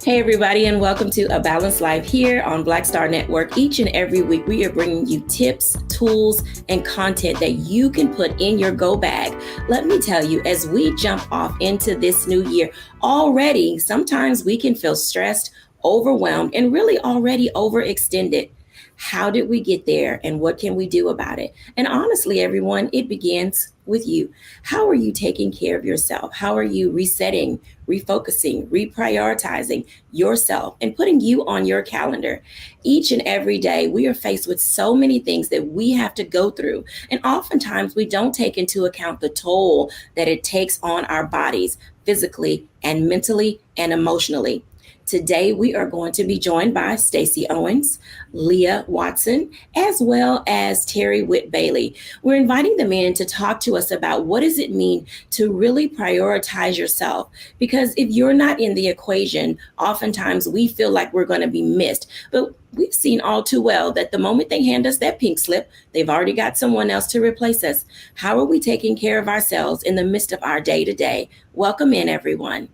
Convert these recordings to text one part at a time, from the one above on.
Hey, everybody, and welcome to A Balanced Life here on Black Star Network. Each and every week, we are bringing you tips, tools, and content that you can put in your go bag. Let me tell you, as we jump off into this new year, already, sometimes we can feel stressed, overwhelmed, and really already overextended. How did we get there, and what can we do about it? And honestly, everyone, it begins with you. How are you taking care of yourself? How are you resetting, refocusing, reprioritizing yourself, and putting you on your calendar? Each and every day, we are faced with so many things that we have to go through. And oftentimes, we don't take into account the toll that it takes on our bodies physically and mentally and emotionally. Today, we are going to be joined by Stacey Owens, Leah Watson, as well as Terry Whit Bailey. We're inviting them in to talk to us about what does it mean to really prioritize yourself. Because if you're not in the equation, oftentimes we feel like we're going to be missed. But we've seen all too well that the moment they hand us that pink slip, they've already got someone else to replace us. How are we taking care of ourselves in the midst of our day to day? Welcome in, everyone.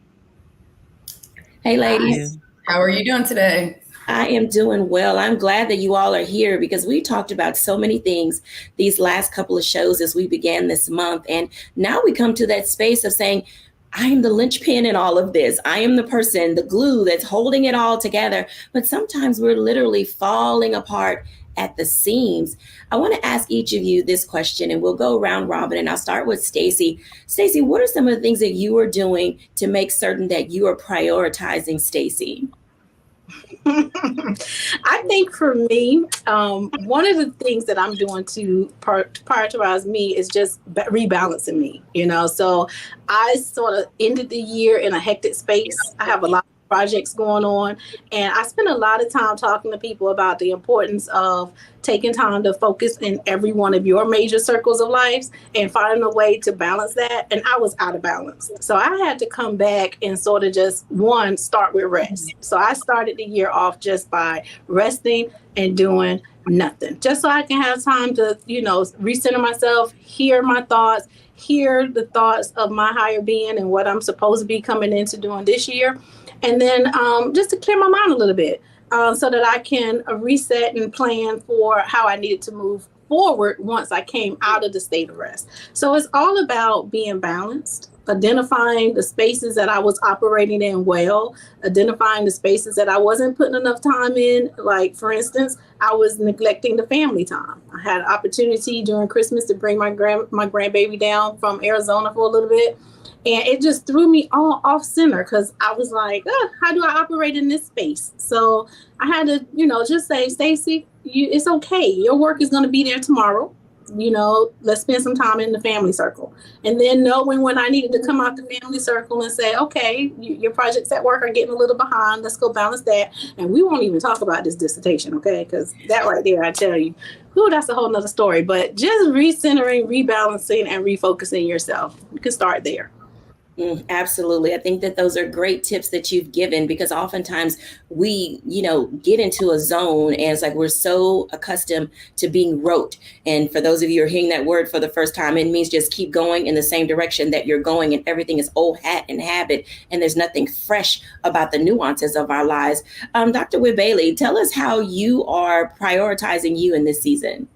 Hey, ladies. How are you doing today? I am doing well. I'm glad that you all are here because we talked about so many things these last couple of shows as we began this month. And now we come to that space of saying, I am the linchpin in all of this. I am the person, the glue that's holding it all together. But sometimes we're literally falling apart at the seams. I want to ask each of you this question, and we'll go round robin, and I'll start with Stacey. Stacey, what are some of the things that you are doing to make certain that you are prioritizing, Stacey? I think for me, one of the things that I'm doing to prioritize me is just rebalancing me, So I sort of ended the year in a hectic space. I have a lot of projects going on, and I spend a lot of time talking to people about the importance of taking time to focus in every one of your major circles of life and finding a way to balance that. And I was out of balance. So I had to come back and sort of just start with rest. So I started the year off just by resting and doing nothing, just so I can have time to, recenter myself, hear my thoughts, hear the thoughts of my higher being and what I'm supposed to be coming into doing this year. And then just to clear my mind a little bit so that I can reset and plan for how I needed to move forward once I came out of the state of rest. So it's all about being balanced, identifying the spaces that I was operating in well, identifying the spaces that I wasn't putting enough time in. Like, for instance, I was neglecting the family time. I had an opportunity during Christmas to bring my grandbaby down from Arizona for a little bit. And it just threw me all off center because I was like, how do I operate in this space? So I had to, just say, Stacey, it's okay. Your work is going to be there tomorrow. Let's spend some time in the family circle. And then knowing when I needed to come out the family circle and say, okay, your projects at work are getting a little behind. Let's go balance that. And we won't even talk about this dissertation, okay? Because that right there, I tell you, that's a whole nother story. But just recentering, rebalancing, and refocusing yourself. You can start there. Absolutely. I think that those are great tips that you've given because oftentimes we, get into a zone and it's like we're so accustomed to being rote. And for those of you who are hearing that word for the first time, it means just keep going in the same direction that you're going and everything is old hat and habit and there's nothing fresh about the nuances of our lives. Dr. Whit Bailey, tell us how you are prioritizing you in this season.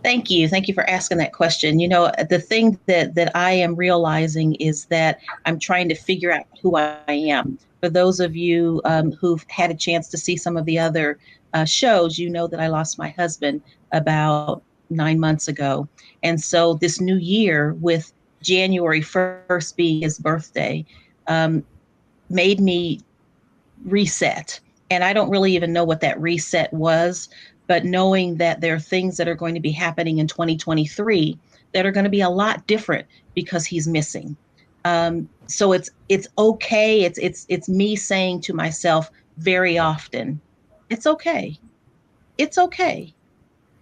Thank you. Thank you for asking that question. The thing that I am realizing is that I'm trying to figure out who I am. For those of you who've had a chance to see some of the other shows, you know that I lost my husband about 9 months ago. And so this new year, with January 1st being his birthday, made me reset. And I don't really even know what that reset was. But knowing that there are things that are going to be happening in 2023 that are going to be a lot different because he's missing. So it's okay. It's me saying to myself very often, it's okay. It's okay.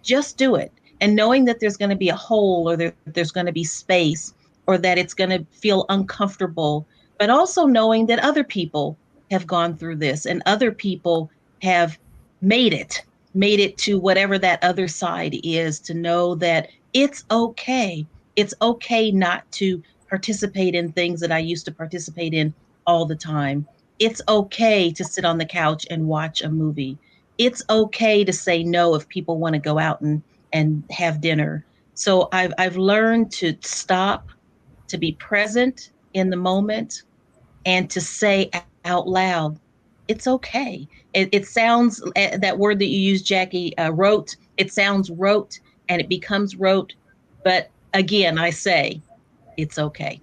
Just do it. And knowing that there's going to be a hole or there's going to be space or that it's going to feel uncomfortable, but also knowing that other people have gone through this and other people have made it to whatever that other side is, to know that it's okay. It's okay not to participate in things that I used to participate in all the time. It's okay to sit on the couch and watch a movie. It's okay to say no if people want to go out and have dinner. So I've learned to stop, to be present in the moment, and to say out loud, it's okay. It sounds, that word that you use, Jackie, rote, it sounds rote and it becomes rote. But again, I say, it's okay.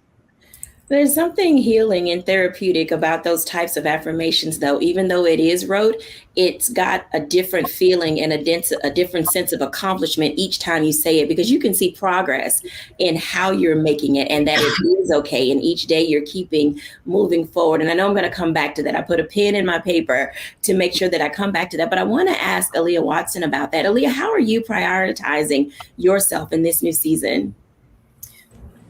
There's something healing and therapeutic about those types of affirmations, though. Even though it is rote, it's got a different feeling and a different sense of accomplishment each time you say it, because you can see progress in how you're making it and that it is okay. And each day you're keeping moving forward. And I know I'm going to come back to that. I put a pen in my paper to make sure that I come back to that. But I want to ask Aaliyah Watson about that. Aaliyah, how are you prioritizing yourself in this new season?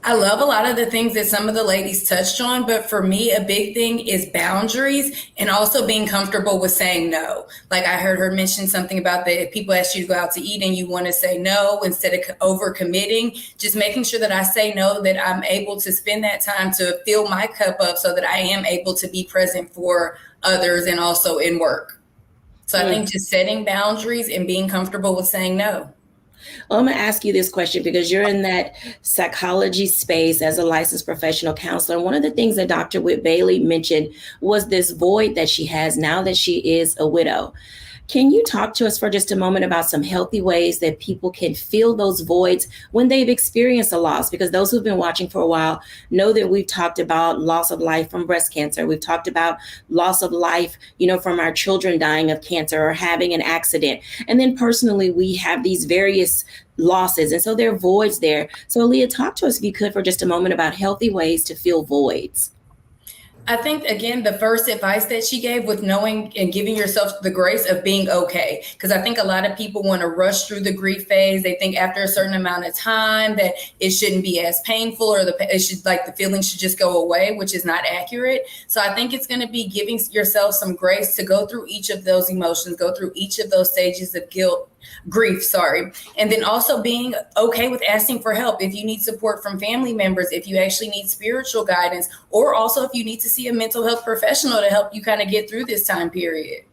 I love a lot of the things that some of the ladies touched on, but for me, a big thing is boundaries and also being comfortable with saying no. Like I heard her mention something about that if people ask you to go out to eat and you want to say no instead of over committing, just making sure that I say no, that I'm able to spend that time to fill my cup up so that I am able to be present for others and also in work. So I think just setting boundaries and being comfortable with saying no. Well, I'm going to ask you this question because you're in that psychology space as a licensed professional counselor. And one of the things that Dr. Whit Bailey mentioned was this void that she has now that she is a widow. Can you talk to us for just a moment about some healthy ways that people can fill those voids when they've experienced a loss? Because those who've been watching for a while know that we've talked about loss of life from breast cancer. We've talked about loss of life, from our children dying of cancer or having an accident. And then personally, we have these various losses. And so there are voids there. So Aaliyah, talk to us, if you could, for just a moment about healthy ways to fill voids. I think, again, the first advice that she gave with knowing and giving yourself the grace of being okay. Because I think a lot of people want to rush through the grief phase. They think after a certain amount of time that it shouldn't be as painful or the feeling should just go away, which is not accurate. So I think it's going to be giving yourself some grace to go through each of those emotions, go through each of those stages of grief. And then also being okay with asking for help. If you need support from family members, if you actually need spiritual guidance, or also if you need to see a mental health professional to help you kind of get through this time period.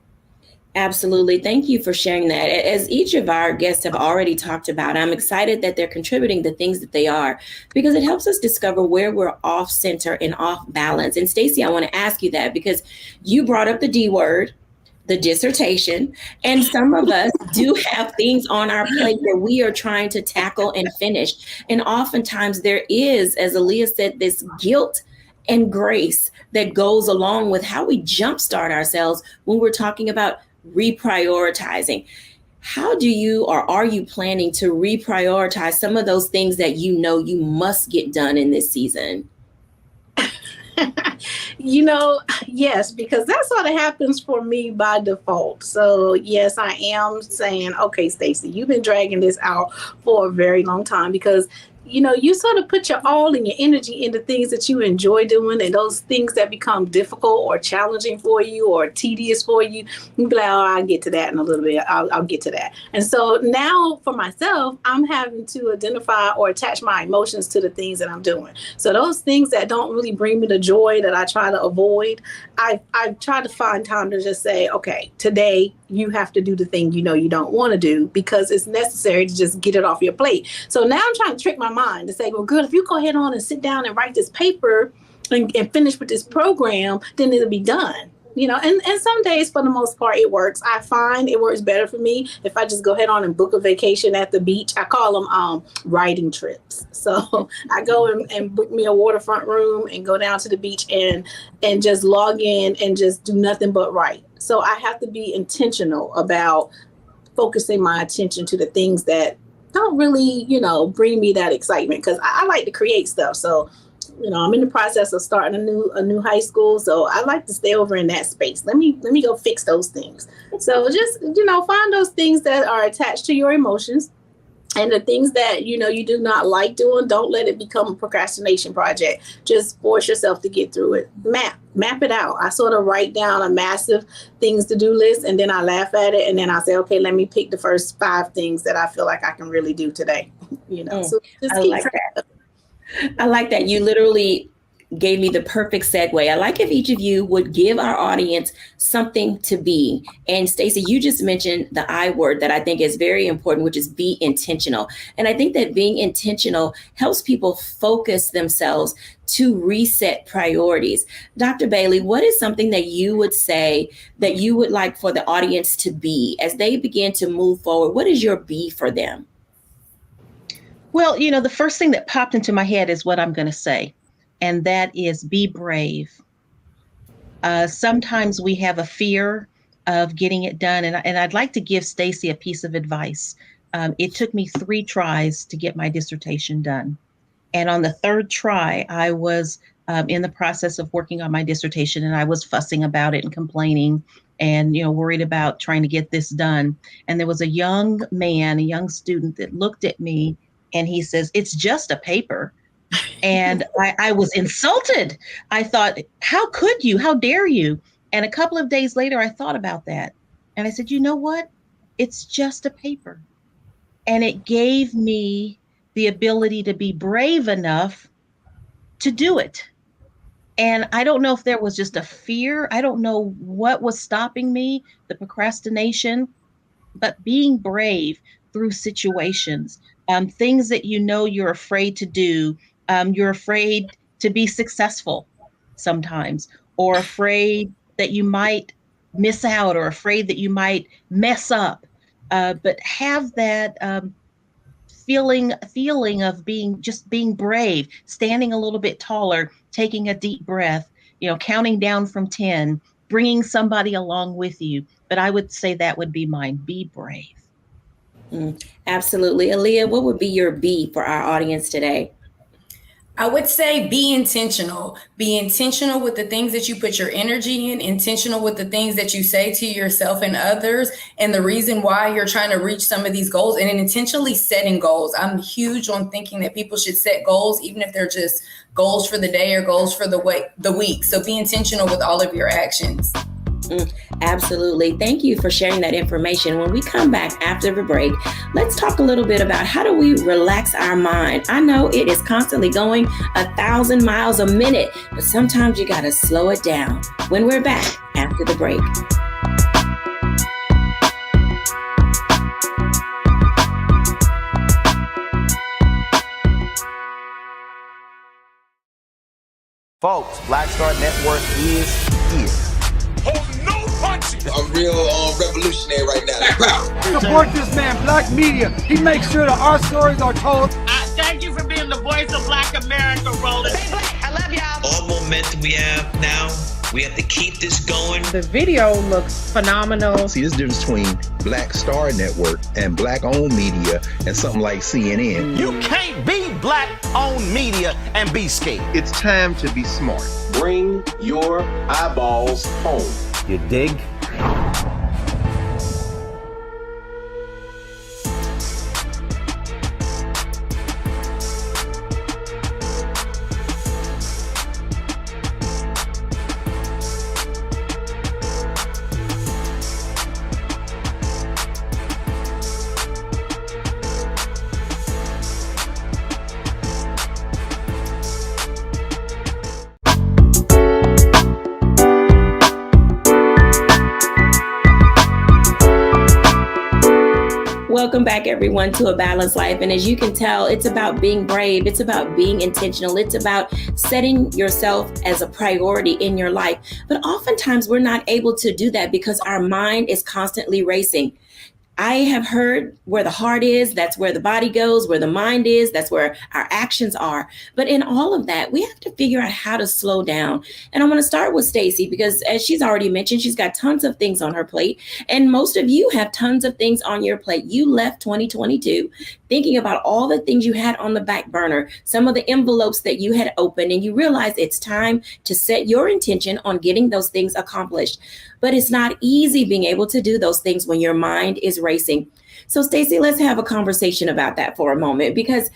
Absolutely. Thank you for sharing that. As each of our guests have already talked about, I'm excited that they're contributing the things that they are, because it helps us discover where we're off center and off balance. And Stacey, I want to ask you that because you brought up the D word, the dissertation, and some of us do have things on our plate that we are trying to tackle and finish. And oftentimes there is, as Aaliyah said, this guilt and grace that goes along with how we jumpstart ourselves when we're talking about reprioritizing. How do you, or are you planning to reprioritize some of those things that you must get done in this season? Yes, because that sort of happens for me by default. So yes, I am saying, okay, Stacey, you've been dragging this out for a very long time because you sort of put your all and your energy into things that you enjoy doing, and those things that become difficult or challenging for you or tedious for you, you be like, oh, I'll get to that in a little bit. I'll get to that. And so now for myself, I'm having to identify or attach my emotions to the things that I'm doing. So those things that don't really bring me the joy that I try to avoid, I try to find time to just say, okay, today you have to do the thing you don't want to do because it's necessary to just get it off your plate. So now I'm trying to trick my mind to say, well, good, if you go ahead on and sit down and write this paper and finish with this program, then it'll be done. And some days, for the most part, it works. I find it works better for me if I just go ahead on and book a vacation at the beach. I call them writing trips. So I go and book me a waterfront room and go down to the beach and just log in and just do nothing but write. So I have to be intentional about focusing my attention to the things that don't really, bring me that excitement, because I like to create stuff. So I'm in the process of starting a new high school. So I like to stay over in that space. Let me go fix those things. So just, find those things that are attached to your emotions, and the things that, you do not like doing. Don't let it become a procrastination project. Just force yourself to get through it. Map it out. I sort of write down a massive things to do list, and then I laugh at it. And then I say, okay, let me pick the first 5 things that I feel like I can really do today. So just I like that. You literally gave me the perfect segue. I like if each of you would give our audience something to be. And Stacey, you just mentioned the I word that I think is very important, which is be intentional. And I think that being intentional helps people focus themselves to reset priorities. Dr. Bailey, what is something that you would say that you would like for the audience to be as they begin to move forward? What is your be for them? Well, the first thing that popped into my head is what I'm going to say, and that is be brave. Sometimes we have a fear of getting it done, and I'd like to give Stacey a piece of advice. It took me 3 tries to get my dissertation done. And on the 3rd try, I was in the process of working on my dissertation, and I was fussing about it and complaining and, worried about trying to get this done. And there was a young man, a young student that looked at me and he says, "It's just a paper." And I was insulted. I thought, how could you? How dare you? And a couple of days later, I thought about that. And I said, you know what? It's just a paper. And it gave me the ability to be brave enough to do it. And I don't know if there was just a fear. I don't know what was stopping me, the procrastination, but being brave through situations, things that you're afraid to do. You're afraid to be successful sometimes, or afraid that you might miss out, or afraid that you might mess up. But have that feeling of being brave, standing a little bit taller, taking a deep breath, counting down from 10, bringing somebody along with you. But I would say that would be mine. Be brave. Absolutely. Aaliyah, what would be your B for our audience today? I would say be intentional. Be intentional with the things that you put your energy in, intentional with the things that you say to yourself and others, and the reason why you're trying to reach some of these goals, and intentionally setting goals. I'm huge on thinking that people should set goals, even if they're just goals for the day or goals for the week. So be intentional with all of your actions. Absolutely. Thank you for sharing that information. When we come back after the break, let's talk a little bit about how do we relax our mind. I know it is constantly going 1,000 miles a minute, but sometimes you got to slow it down. When we're back after the break. Folks, Black Star Network is here. I'm real revolutionary right now. Support this man, Black Media. He makes sure that our stories are told. Thank you for being the voice of Black America, Roland. Stay black. I love y'all. All momentum we have now, we have to keep this going. The video looks phenomenal. See, this difference between Black Star Network and Black-owned media and something like CNN. You can't be Black-owned media and be scared. It's time to be smart. Bring your eyeballs home. You dig? Welcome back, everyone, to A Balanced Life. And as you can tell, it's about being brave. It's about being intentional. It's about setting yourself as a priority in your life. But oftentimes we're not able to do that because our mind is constantly racing. I have heard where the heart is, that's where the body goes, where the mind is, that's where our actions are. But in all of that, we have to figure out how to slow down. And I'm going to start with Stacey because as she's already mentioned, she's got tons of things on her plate. And most of you have tons of things on your plate. You left 2022 thinking about all the things you had on the back burner, some of the envelopes that you had opened, and you realize it's time to set your intention on getting those things accomplished. But it's not easy being able to do those things when your mind is racing. So Stacey, let's have a conversation about that for a moment, because,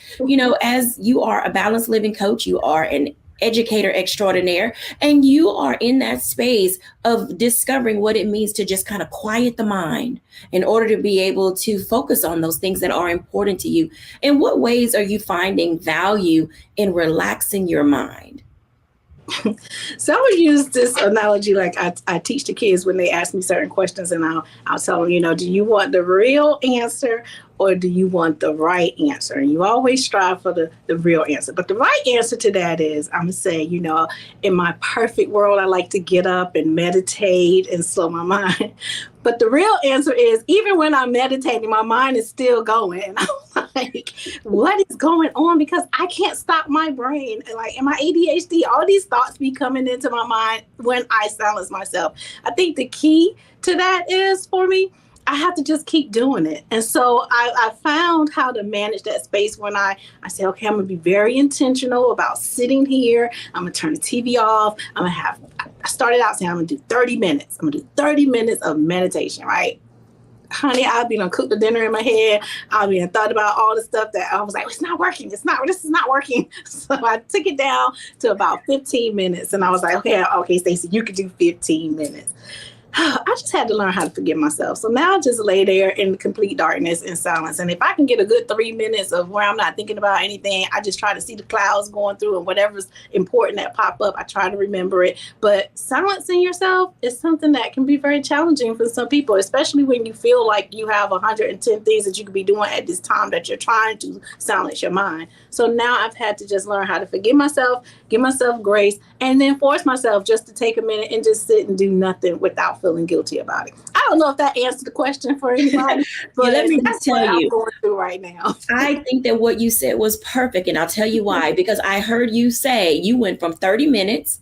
as you are a balanced living coach, you are an educator extraordinaire, and you are in that space of discovering what it means to just kind of quiet the mind in order to be able to focus on those things that are important to you. In what ways are you finding value in relaxing your mind? So I would use this analogy like I teach the kids when they ask me certain questions, and I'll tell them, do you want the real answer or do you want the right answer? And you always strive for the real answer. But the right answer to that is, I'm going to say, in my perfect world, I like to get up and meditate and slow my mind. But the real answer is, even when I'm meditating, my mind is still going. And I'm like, what is going on? Because I can't stop my brain. And like, in my ADHD, all these thoughts be coming into my mind when I silence myself. I think the key to that is, for me, I have to just keep doing it. And so I found how to manage that space when I say, okay, I'm going to be very intentional about sitting here. I'm going to turn the TV off. I started out saying I'm going to do 30 minutes. I'm going to do 30 minutes of meditation, right? Honey, I've been cook the dinner in my head. I've been thought about all the stuff that I was like, it's not working. This is not working. So I took it down to about 15 minutes. And I was like, okay, Stacey, you can do 15 minutes. I just had to learn how to forgive myself. So now I just lay there in complete darkness and silence. And if I can get a good 3 minutes of where I'm not thinking about anything, I just try to see the clouds going through, and whatever's important that pop up, I try to remember it. But silencing yourself is something that can be very challenging for some people, especially when you feel like you have 110 things that you could be doing at this time that you're trying to silence your mind. So now I've had to just learn how to forgive myself, give myself grace, and then force myself just to take a minute and just sit and do nothing without feeling guilty about it. I don't know if that answered the question for anybody, but let me just tell you, I'm going through right now. I think that what you said was perfect, and I'll tell you why. Because I heard you say you went from 30 minutes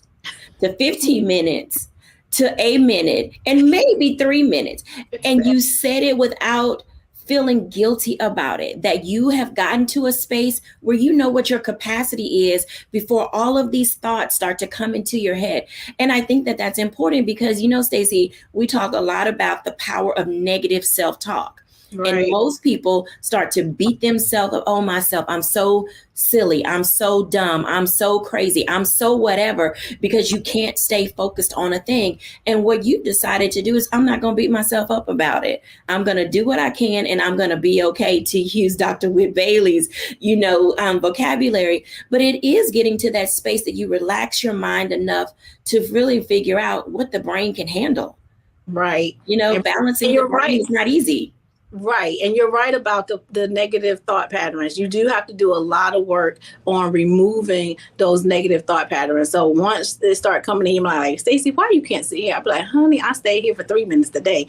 to 15 minutes to a minute and maybe 3 minutes, and you said it without feeling guilty about it, that you have gotten to a space where you know what your capacity is before all of these thoughts start to come into your head. And I think that that's important because, Stacey, we talk a lot about the power of negative self-talk. Right. And most people start to beat themselves up. Oh, myself, I'm so silly. I'm so dumb. I'm so crazy. I'm so whatever, because you can't stay focused on a thing. And what you decided to do is, I'm not going to beat myself up about it. I'm going to do what I can, and I'm going to be okay, to use Dr. Whit Bailey's, vocabulary. But it is getting to that space that you relax your mind enough to really figure out what the brain can handle. Right. Balancing your brain is not easy. Right. And you're right about the negative thought patterns. You do have to do a lot of work on removing those negative thought patterns. So once they start coming in, you're like, Stacey, why you can't sit here? I'll be like, honey, I stay here for 3 minutes a day.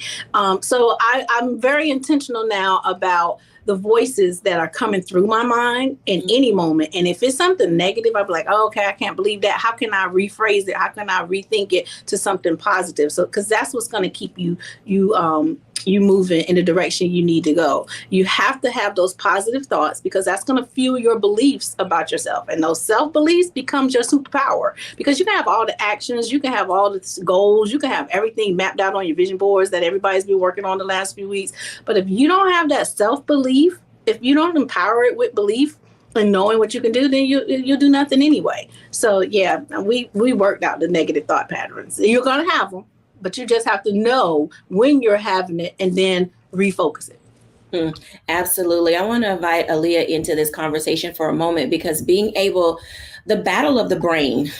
So I'm very intentional now about the voices that are coming through my mind in any moment. And if it's something negative, I'll be like, oh, okay, I can't believe that. How can I rephrase it? How can I rethink it to something positive? So, because that's what's going to keep you moving in the direction you need to go. You have to have those positive thoughts, because that's going to fuel your beliefs about yourself. And those self-beliefs becomes your superpower, because you can have all the actions, you can have all the goals, you can have everything mapped out on your vision boards that everybody's been working on the last few weeks. But if you don't have that self-belief, if you don't empower it with belief and knowing what you can do, then you'll do nothing anyway. So yeah, we worked out the negative thought patterns. You're going to have them, but you just have to know when you're having it and then refocus it. Absolutely. I want to invite Aaliyah into this conversation for a moment, because the battle of the brain,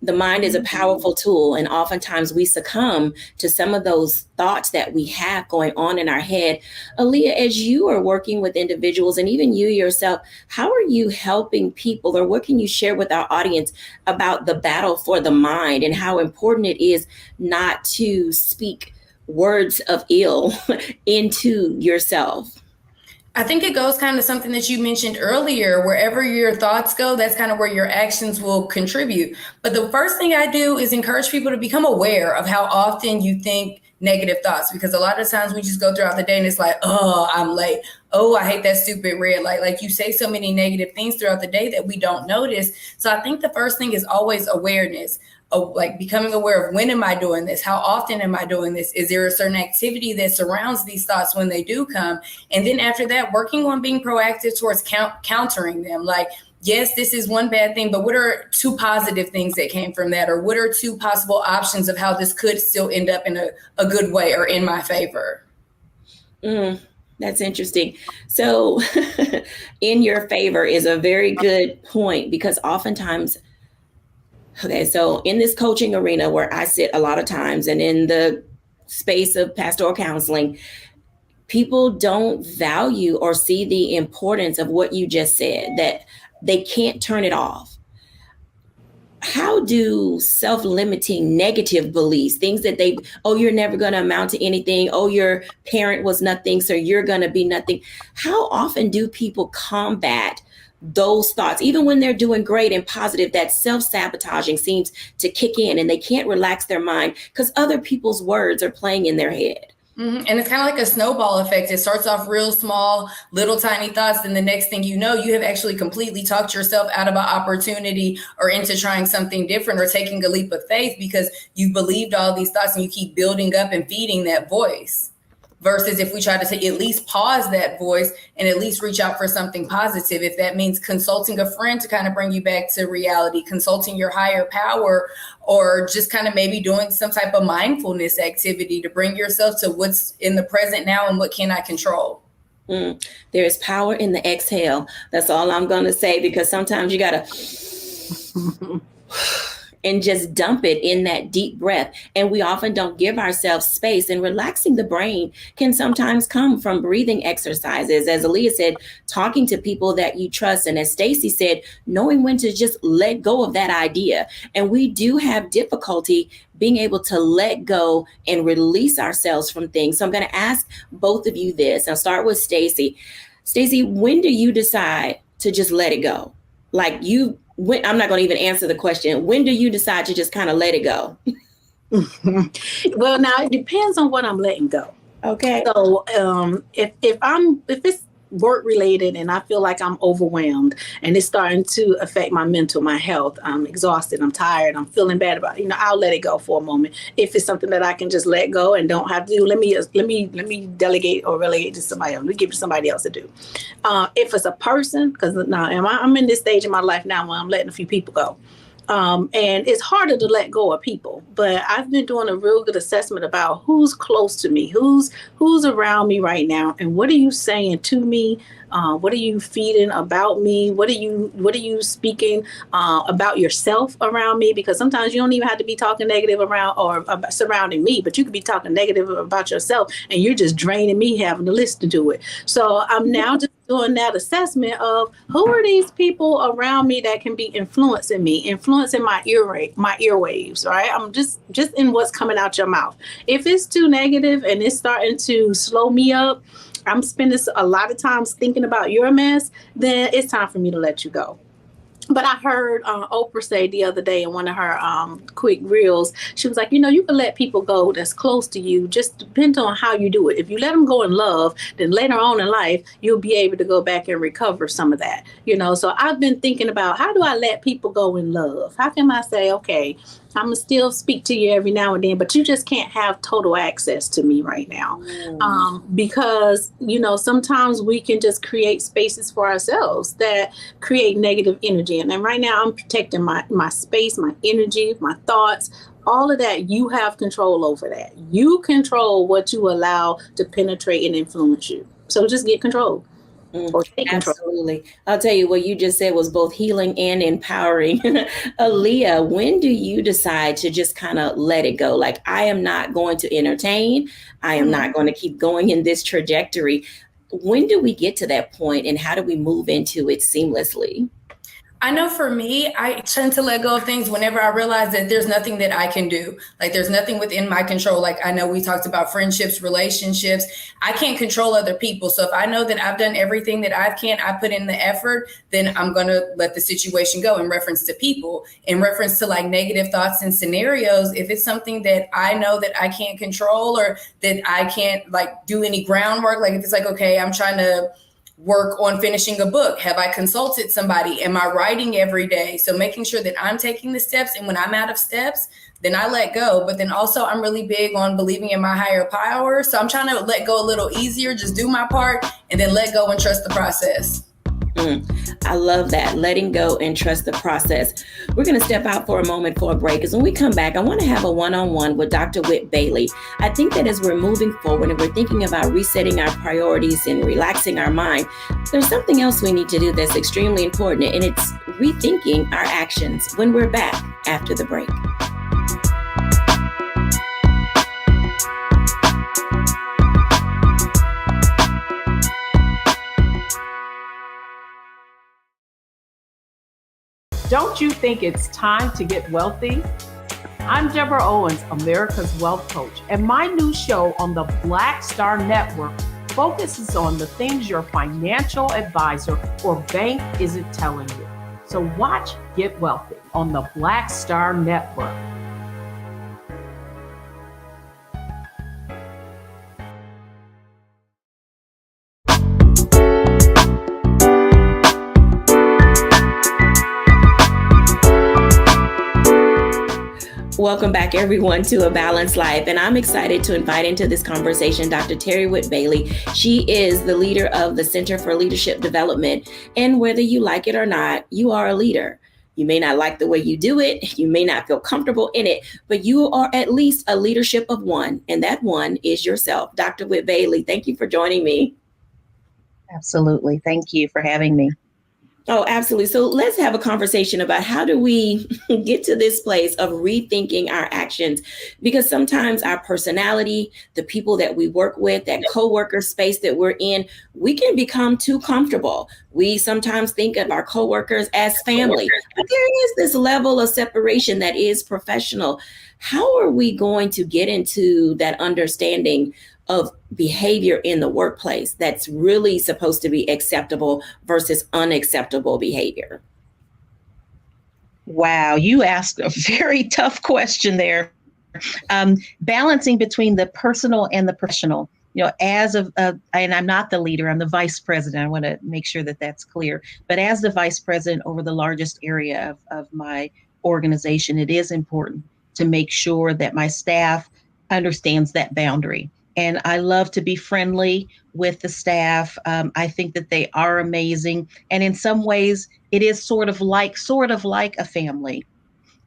the mind is a powerful tool. And oftentimes we succumb to some of those thoughts that we have going on in our head. Aaliyah, as you are working with individuals, and even you yourself, how are you helping people, or what can you share with our audience about the battle for the mind and how important it is not to speak words of ill into yourself? I think it goes kind of something that you mentioned earlier. Wherever your thoughts go, that's kind of where your actions will contribute. But the first thing I do is encourage people to become aware of how often you think negative thoughts, because a lot of times we just go throughout the day and it's like, oh, I'm late. Oh, I hate that stupid red light. Like you say so many negative things throughout the day that we don't notice. So I think the first thing is always awareness. Like becoming aware of, when am I doing this? How often am I doing this? Is there a certain activity that surrounds these thoughts when they do come? And then after that, working on being proactive towards countering them. Like, yes, this is one bad thing, but what are 2 positive things that came from that? Or what are 2 possible options of how this could still end up in a good way or in my favor? That's interesting. So in your favor is a very good point, because oftentimes Okay, so in this coaching arena where I sit a lot of times and in the space of pastoral counseling, people don't value or see the importance of what you just said, that they can't turn it off. How do self-limiting negative beliefs, things that you're never going to amount to anything, your parent was nothing, so you're going to be nothing. How often do people combat those thoughts, even when they're doing great and positive? That self-sabotaging seems to kick in and they can't relax their mind because other people's words are playing in their head. Mm-hmm. And it's kind of like a snowball effect. It starts off real small, little tiny thoughts. And the next thing you know, you have actually completely talked yourself out of an opportunity or into trying something different or taking a leap of faith because you believed all these thoughts and you keep building up and feeding that voice. Versus if we try to at least pause that voice and at least reach out for something positive, if that means consulting a friend to kind of bring you back to reality, consulting your higher power, or just kind of maybe doing some type of mindfulness activity to bring yourself to what's in the present now and what can I control. There is power in the exhale. That's all I'm going to say, because sometimes you got to and just dump it in that deep breath. And we often don't give ourselves space, and relaxing the brain can sometimes come from breathing exercises. As Aaliyah said, talking to people that you trust. And as Stacey said, knowing when to just let go of that idea. And we do have difficulty being able to let go and release ourselves from things. So I'm going to ask both of you this. I'll start with Stacey. Stacey, when do you decide to just let it go? I'm not going to even answer the question. When do you decide to just kind of let it go? Well, now it depends on what I'm letting go. Okay. So if it's work related and I feel like I'm overwhelmed and it's starting to affect my health, I'm exhausted, I'm tired, I'm feeling bad about it, I'll let it go for a moment. If it's something that I can just let go and don't have to do, let me delegate or relegate to somebody else. Let me give it to somebody else to do. If it's a person, because now I'm in this stage in my life now where I'm letting a few people go. And it's harder to let go of people, but I've been doing a real good assessment about who's close to me, who's around me right now, and what are you saying to me? What are you feeding about me? What are you speaking about yourself around me? Because sometimes you don't even have to be talking negative around or surrounding me, but you could be talking negative about yourself, and you're just draining me having to listen to it. So I'm now just doing that assessment of who are these people around me that can be influencing my earwaves, right? I'm just in what's coming out your mouth. If it's too negative and it's starting to slow me up, I'm spending a lot of times thinking about your mess, then it's time for me to let you go. But I heard Oprah say the other day in one of her quick reels, she was like, you can let people go that's close to you, just depends on how you do it. If you let them go in love, then later on in life, you'll be able to go back and recover some of that. So I've been thinking about, how do I let people go in love? How can I say, okay, I'm going to still speak to you every now and then, but you just can't have total access to me right now. Because, sometimes we can just create spaces for ourselves that create negative energy. And right now I'm protecting my space, my energy, my thoughts, all of that. You have control over that. You control what you allow to penetrate and influence you. So just get control. Absolutely. I'll tell you, what you just said was both healing and empowering. Aaliyah, when do you decide to just kind of let it go? Like, I am not going to entertain. I am not going to keep going in this trajectory. When do we get to that point, and how do we move into it seamlessly? I know for me, I tend to let go of things whenever I realize that there's nothing that I can do. Like, there's nothing within my control. Like, I know we talked about friendships, relationships. I can't control other people. So if I know that I've done everything that I put in the effort, then I'm going to let the situation go. In reference to people, in reference to like negative thoughts and scenarios, if it's something that I know that I can't control or that I can't like do any groundwork, like if it's like, okay, I'm trying to work on finishing a book. Have I consulted somebody? Am I writing every day? So making sure that I'm taking the steps, and when I'm out of steps, then I let go. But then also I'm really big on believing in my higher power. So I'm trying to let go a little easier, just do my part and then let go and trust the process. I love that. Letting go and trust the process. We're going to step out for a moment for a break, because when we come back, I want to have a one-on-one with Dr. Whit Bailey. I think that as we're moving forward and we're thinking about resetting our priorities and relaxing our mind, there's something else we need to do that's extremely important, and it's Rethinking Our Actions when we're back after the break. Don't you think it's time to get wealthy? I'm Deborah Owens, America's Wealth Coach, and my new show on the Black Star Network focuses on the things your financial advisor or bank isn't telling you. So watch Get Wealthy on the Black Star Network. Welcome back, everyone, to A Balanced Life. And I'm excited to invite into this conversation Dr. Terry Witt Bailey. She is the leader of the Center for Leadership Development. And whether you like it or not, you are a leader. You may not like the way you do it. You may not feel comfortable in it, but you are at least a leadership of one. And that one is yourself. Dr. Witt Bailey, thank you for joining me. Absolutely. Thank you for having me. Oh, absolutely. So let's have a conversation about how do we get to this place of rethinking our actions? Because sometimes our personality, the people that we work with, that coworker space that we're in, we can become too comfortable. We sometimes think of our coworkers as family, but there is this level of separation that is professional. How are we going to get into that understanding of behavior in the workplace that's really supposed to be acceptable versus unacceptable behavior? Wow, you asked a very tough question there. Balancing between the personal and the professional. And I'm not the leader, I'm the vice president. I want to make sure that that's clear. But as the vice president over the largest area of my organization, it is important to make sure that my staff understands that boundary. And I love to be friendly with the staff. I think that they are amazing. And in some ways, it is sort of like a family.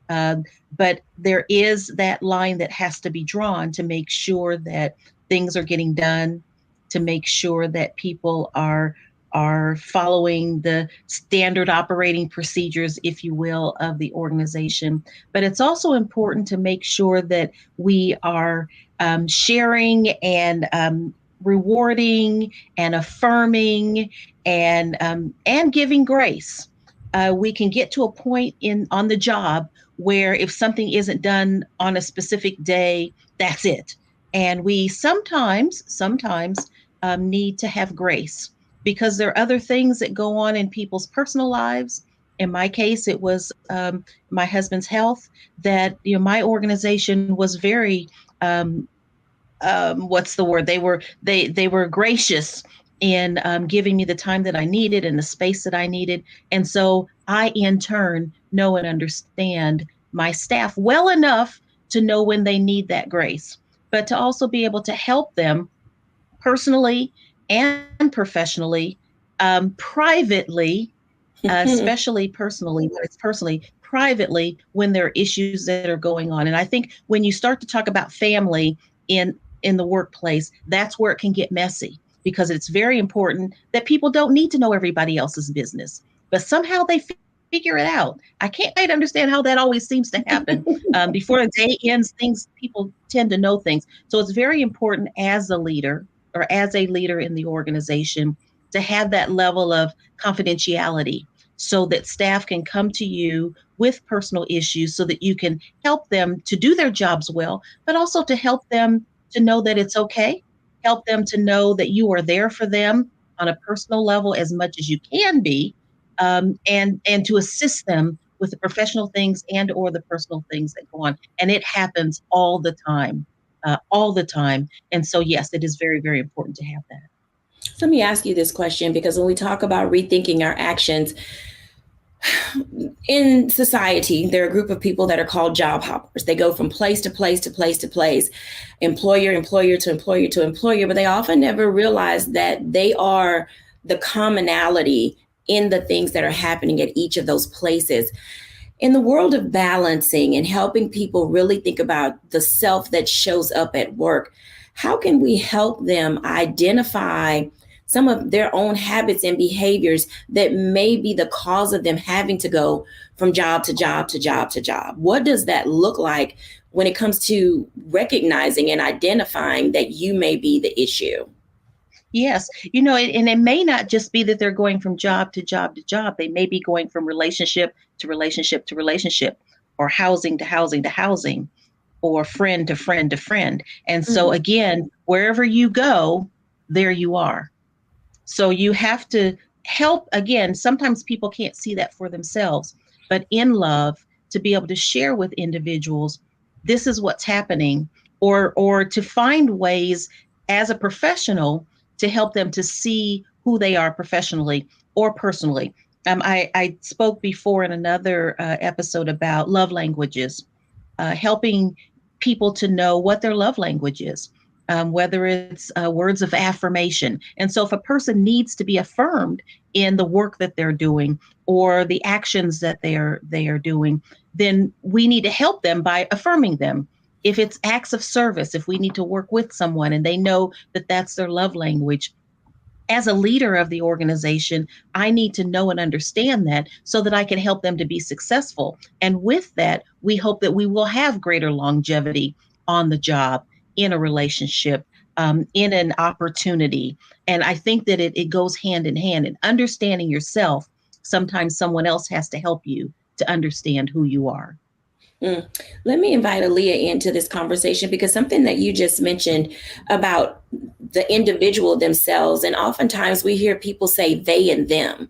But there is that line that has to be drawn to make sure that things are getting done, to make sure that people are following the standard operating procedures, if you will, of the organization. But it's also important to make sure that we are sharing and rewarding and affirming and giving grace. We can get to a point on the job where if something isn't done on a specific day, that's it. And we sometimes need to have grace because there are other things that go on in people's personal lives. In my case, it was my husband's health that my organization was very what's the word? They were gracious in giving me the time that I needed and the space that I needed. And so I, in turn, know and understand my staff well enough to know when they need that grace, but to also be able to help them personally and professionally, privately, especially personally, but it's personally, privately, when there are issues that are going on. And I think when you start to talk about family in the workplace, that's where it can get messy, because it's very important that people don't need to know everybody else's business, but somehow they figure it out. I can't quite understand how that always seems to happen. Before the day ends, people tend to know things. So it's very important as a leader or as a leader in the organization to have that level of confidentiality so that staff can come to you with personal issues so that you can help them to do their jobs well, but also to help them to know that it's okay, help them to know that you are there for them on a personal level as much as you can be, and to assist them with the professional things and or the personal things that go on. And it happens all the time. And so, yes, it is very, very important to have that. So let me ask you this question, because when we talk about rethinking our actions, in society, there are a group of people that are called job hoppers. They go from place to place to place to place, employer to employer to employer, but they often never realize that they are the commonality in the things that are happening at each of those places. In the world of balancing and helping people really think about the self that shows up at work, how can we help them identify some of their own habits and behaviors that may be the cause of them having to go from job to job to job to job? What does that look like when it comes to recognizing and identifying that you may be the issue? Yes, and it may not just be that they're going from job to job to job. They may be going from relationship to relationship to relationship, or housing to housing to housing, or friend to friend to friend. And so again, wherever you go, there you are. So you have to help. Again, sometimes people can't see that for themselves, but in love, to be able to share with individuals, this is what's happening, or to find ways as a professional to help them to see who they are professionally or personally. I spoke before in another episode about love languages, helping people to know what their love language is, whether it's words of affirmation. And so if a person needs to be affirmed in the work that they're doing or the actions that they are doing, then we need to help them by affirming them. If it's acts of service, if we need to work with someone and they know that that's their love language, as a leader of the organization, I need to know and understand that so that I can help them to be successful. And with that, we hope that we will have greater longevity on the job, in a relationship, in an opportunity. And I think that it goes hand in hand. And understanding yourself, sometimes someone else has to help you to understand who you are. Let me invite Aaliyah into this conversation, because something that you just mentioned about the individual themselves, and oftentimes we hear people say they and them.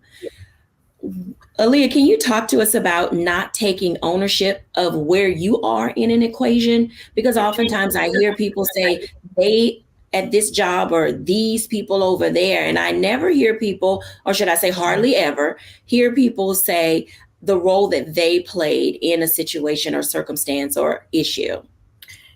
Aaliyah, can you talk to us about not taking ownership of where you are in an equation? Because oftentimes I hear people say they at this job or these people over there, and I never hear people, or should I say hardly ever, hear people say the role that they played in a situation or circumstance or issue.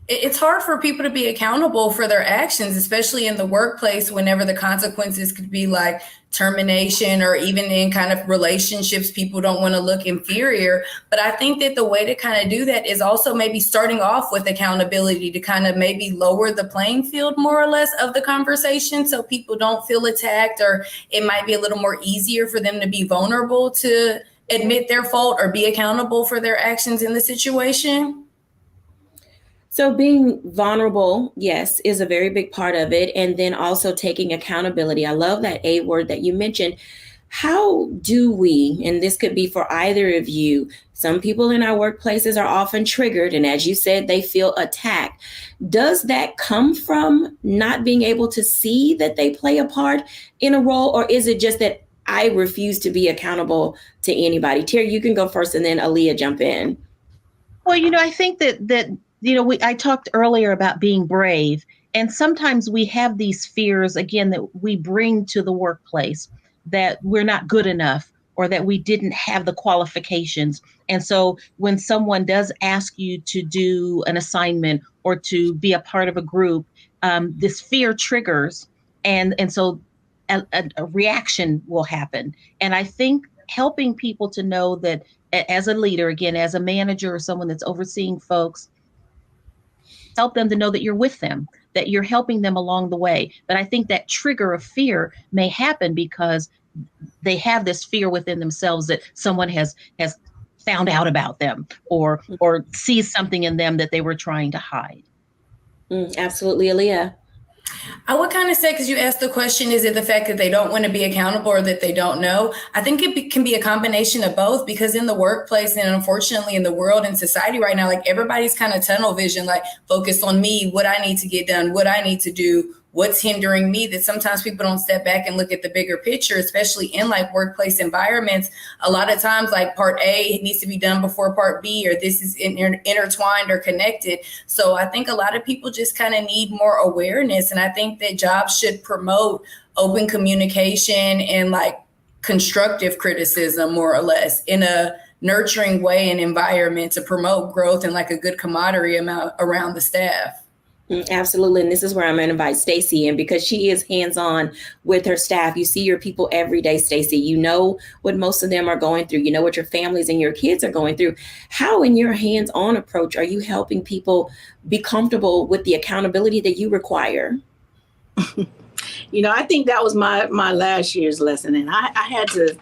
It's hard for people to be accountable for their actions, especially in the workplace, whenever the consequences could be like termination, or even in kind of relationships, people don't want to look inferior. But I think that the way to kind of do that is also maybe starting off with accountability to kind of maybe lower the playing field more or less of the conversation, so people don't feel attacked, or it might be a little more easier for them to be vulnerable to admit their fault or be accountable for their actions in the situation. So being vulnerable, yes, is a very big part of it. And then also taking accountability. I love that A word that you mentioned. How do we, and this could be for either of you, some people in our workplaces are often triggered, and as you said, they feel attacked. Does that come from not being able to see that they play a part in a role, or is it just that I refuse to be accountable to anybody? Terry, you can go first, and then Aaliyah jump in. Well, I think that I talked earlier about being brave, and sometimes we have these fears, again, that we bring to the workplace, that we're not good enough or that we didn't have the qualifications. And so when someone does ask you to do an assignment or to be a part of a group, this fear triggers, and so a reaction will happen. And I think helping people to know that as a leader, again, as a manager or someone that's overseeing folks, help them to know that you're with them, that you're helping them along the way. But I think that trigger of fear may happen because they have this fear within themselves that someone has found out about them or sees something in them that they were trying to hide. Absolutely, Aaliyah. I would kind of say, because you asked the question, is it the fact that they don't want to be accountable or that they don't know? I think it can be a combination of both, because in the workplace and unfortunately in the world and society right now, like everybody's kind of tunnel vision, like focused on me, what I need to get done, what I need to do, what's hindering me, that sometimes people don't step back and look at the bigger picture, especially in like workplace environments. A lot of times like part A needs to be done before part B, or this is intertwined or connected. So I think a lot of people just kind of need more awareness. And I think that jobs should promote open communication and like constructive criticism, more or less, in a nurturing way and environment to promote growth and like a good camaraderie around the staff. Absolutely. And this is where I'm going to invite Stacey in, because she is hands-on with her staff. You see your people every day, Stacey. You know what most of them are going through. You know what your families and your kids are going through. How, in your hands-on approach, are you helping people be comfortable with the accountability that you require? I think that was my last year's lesson, and I had to.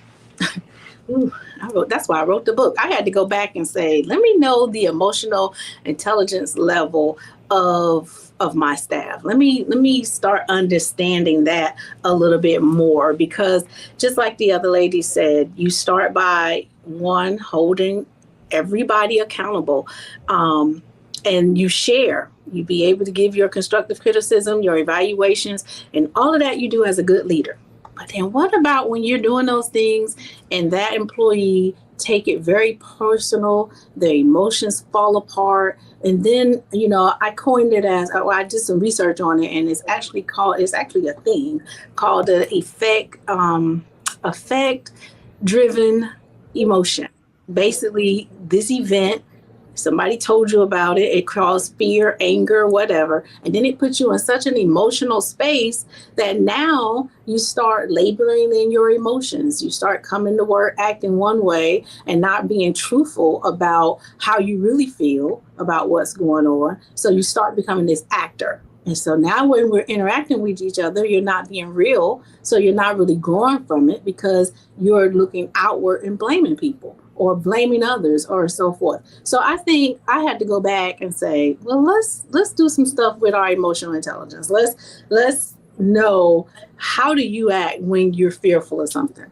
That's why I wrote the book. I had to go back and say, let me know the emotional intelligence level of my staff. Let me start understanding that a little bit more, because just like the other lady said, you start by one, holding everybody accountable, and you share. You be able to give your constructive criticism, your evaluations, and all of that you do as a good leader. But then what about when you're doing those things and that employee take it very personal, their emotions fall apart, and then, I coined it as, I did some research on it, and it's actually a thing called the effect-driven emotion. Basically, this event, somebody told you about it, it caused fear, anger, whatever, and then it puts you in such an emotional space that now you start laboring in your emotions. You start coming to work acting one way and not being truthful about how you really feel about what's going on. So you start becoming this actor. And so now when we're interacting with each other, you're not being real. So you're not really growing from it, because you're looking outward and blaming people or blaming others or so forth. So I think I had to go back and say, well, let's do some stuff with our emotional intelligence. Let's know, how do you act when you're fearful of something?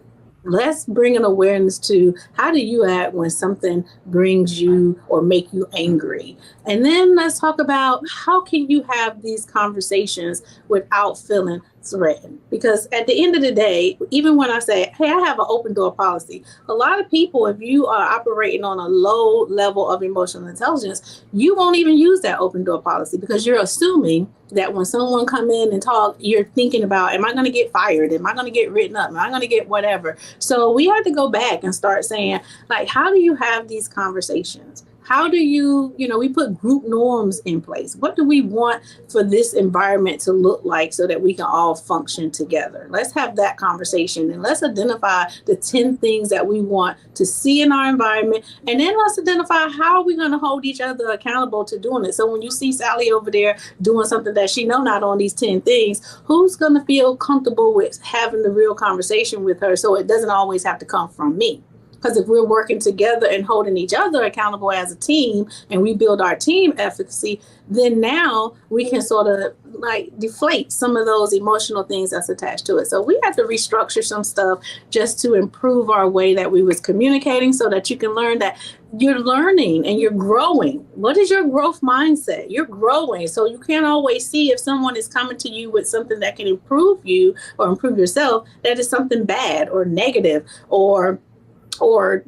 Let's bring an awareness to, how do you act when something brings you or make you angry? And then let's talk about, how can you have these conversations without feeling threatened? Because at the end of the day, even when I say, hey, I have an open door policy, a lot of people, if you are operating on a low level of emotional intelligence, you won't even use that open door policy, because you're assuming that when someone come in and talk, you're thinking about, am I going to get fired? Am I going to get written up? Am I going to get whatever? So we had to go back and start saying, like, how do you have these conversations? How do you, we put group norms in place. What do we want for this environment to look like so that we can all function together? Let's have that conversation, and let's identify the 10 things that we want to see in our environment. And then let's identify how we're going to hold each other accountable to doing it. So when you see Sally over there doing something that she know not on these 10 things, who's going to feel comfortable with having the real conversation with her, so it doesn't always have to come from me? Because if we're working together and holding each other accountable as a team, and we build our team efficacy, then now we can sort of like deflate some of those emotional things that's attached to it. So we have to restructure some stuff just to improve our way that we was communicating, so that you can learn that you're learning and you're growing. What is your growth mindset? You're growing. So you can't always see, if someone is coming to you with something that can improve you or improve yourself, that is something bad or negative, or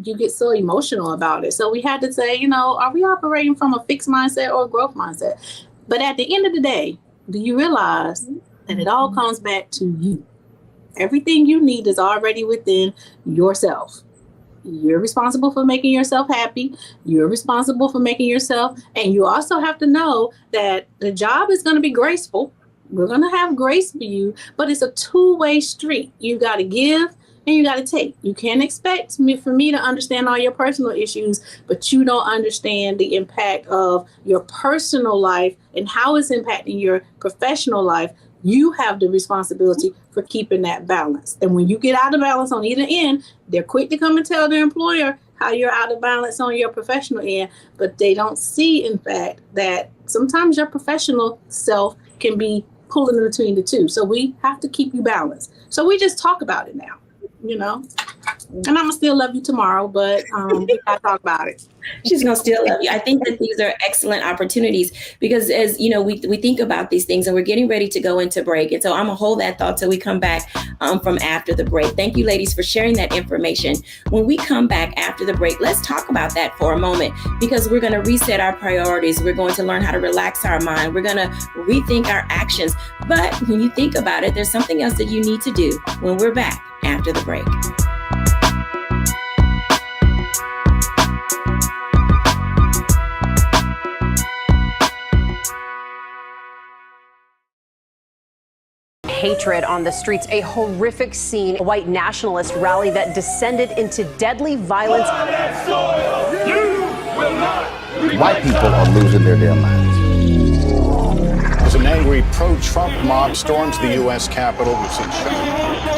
you get so emotional about it. So we had to say, are we operating from a fixed mindset or a growth mindset? But at the end of the day, do you realize that it all comes back to you? Everything you need is already within yourself. You're responsible for making yourself happy. You're responsible for making yourself. And you also have to know that the job is going to be graceful. We're going to have grace for you, but it's a two-way street. You got to give and you got to take. You can't expect for me to understand all your personal issues, but you don't understand the impact of your personal life and how it's impacting your professional life. You have the responsibility for keeping that balance. And when you get out of balance on either end, they're quick to come and tell their employer how you're out of balance on your professional end, but they don't see, in fact, that sometimes your professional self can be pulling in between the two. So we have to keep you balanced. So we just talk about it now. And I'm gonna still love you tomorrow, but we gotta talk about it. She's gonna still love you. I think that these are excellent opportunities, because as we think about these things, and we're getting ready to go into break. And so I'm gonna hold that thought till we come back from after the break. Thank you, ladies, for sharing that information. When we come back after the break, let's talk about that for a moment, because we're gonna reset our priorities. We're going to learn how to relax our mind. We're gonna rethink our actions. But when you think about it, there's something else that you need to do when we're back after the break. Hatred on the streets, a horrific scene, a white nationalist rally that descended into deadly violence. White people are losing their damn minds. as an angry pro-Trump mob storms the U.S. Capitol.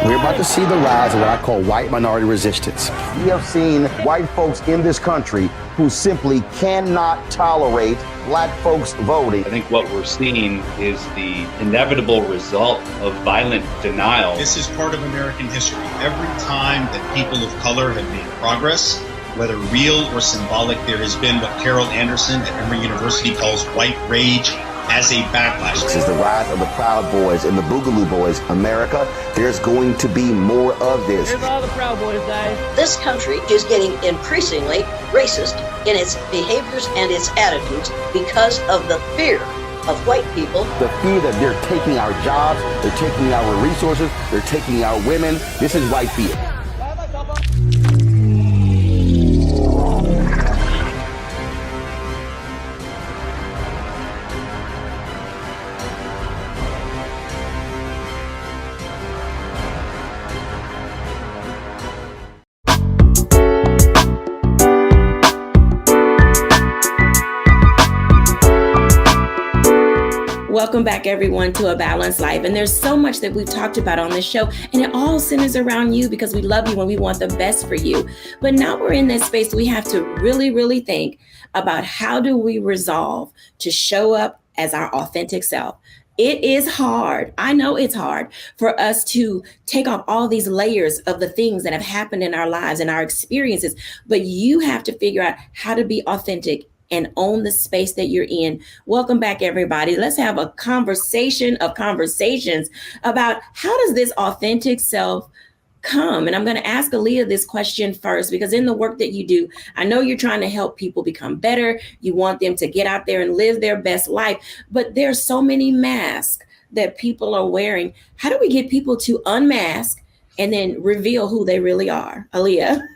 We're about to see the rise of what I call white minority resistance. We have seen white folks in this country who simply cannot tolerate black folks voting. I think what we're seeing is the inevitable result of violent denial. This is part of American history. Every time that people of color have made progress, whether real or symbolic, there has been what Carol Anderson at Emory University calls white rage as a backlash. This is the rise of the Proud Boys and the Boogaloo Boys. America, there's going to be more of this. Here's all the Proud Boys, guys. This country is getting increasingly racist in its behaviors and its attitudes because of the fear of white people. The fear that they're taking our jobs, they're taking our resources, they're taking our women. This is white fear. Welcome back, everyone, to A Balanced Life. And there's so much that we've talked about on this show, and it all centers around you because we love you and we want the best for you. But now we're in this space, we have to really, really think about how do we resolve to show up as our authentic self. It is hard. I know it's hard for us to take off all these layers of the things that have happened in our lives and our experiences, but you have to figure out how to be authentic and own the space that you're in. Welcome back, everybody. Let's have a conversation of conversations about how does this authentic self come? And I'm going to ask Aaliyah this question first, because in the work that you do, I know you're trying to help people become better. You want them to get out there and live their best life, but there's so many masks that people are wearing. How do we get people to unmask and then reveal who they really are? Aaliyah.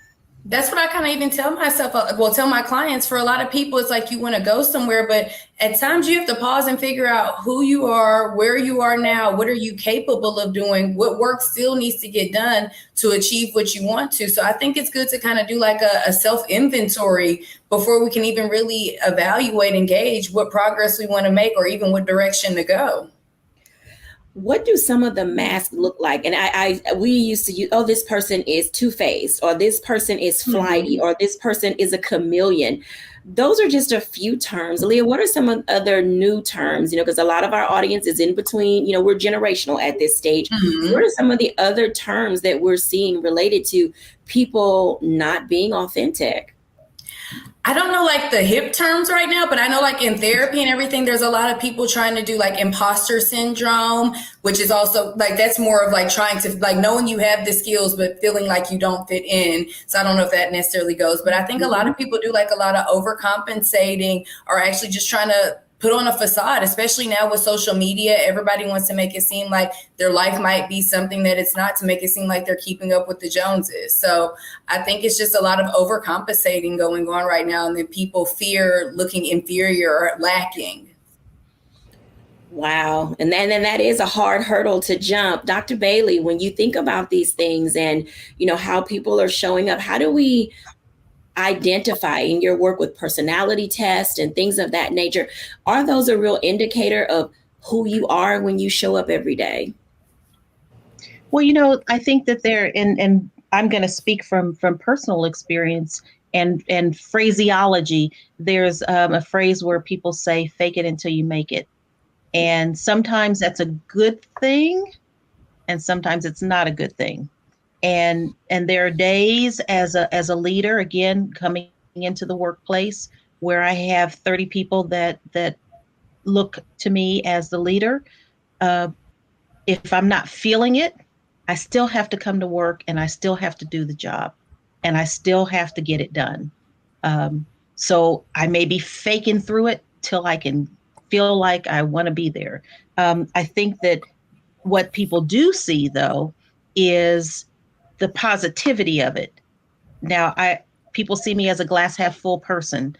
That's what I kind of even tell myself, tell my clients. For a lot of people, it's like you want to go somewhere, but at times you have to pause and figure out who you are, where you are now, what are you capable of doing, what work still needs to get done to achieve what you want to. So I think it's good to kind of do like a self-inventory before we can even really evaluate and gauge what progress we want to make or even what direction to go. What do some of the masks look like? And we used to use, oh, this person is two-faced, or this person is flighty, or this person is a chameleon. Those are just a few terms. Leah, what are some of other new terms? Because a lot of our audience is in between, we're generational at this stage. Mm-hmm. What are some of the other terms that we're seeing related to people not being authentic? I don't know like the hip terms right now, but I know like in therapy and everything, there's a lot of people trying to do like imposter syndrome, which is also like, that's more of like trying to like knowing you have the skills, but feeling like you don't fit in. So I don't know if that necessarily goes, but I think a lot of people do like a lot of overcompensating or actually just trying to put on a facade, especially now with social media. Everybody wants to make it seem like their life might be something that it's not, to make it seem like they're keeping up with the Joneses. So I think it's just a lot of overcompensating going on right now. And then people fear looking inferior or lacking. Wow. And then that is a hard hurdle to jump. Dr. Bailey, when you think about these things and, how people are showing up, how do we identify in your work with personality tests and things of that nature? Are those a real indicator of who you are when you show up every day? Well, I think that and I'm going to speak from personal experience and phraseology. There's a phrase where people say, fake it until you make it. And sometimes that's a good thing. And sometimes it's not a good thing. And there are days as a leader, again, coming into the workplace where I have 30 people that look to me as the leader. If I'm not feeling it, I still have to come to work and I still have to do the job and I still have to get it done. So I may be faking through it till I can feel like I want to be there. I think that what people do see, though, is the positivity of it. Now, people see me as a glass half full person,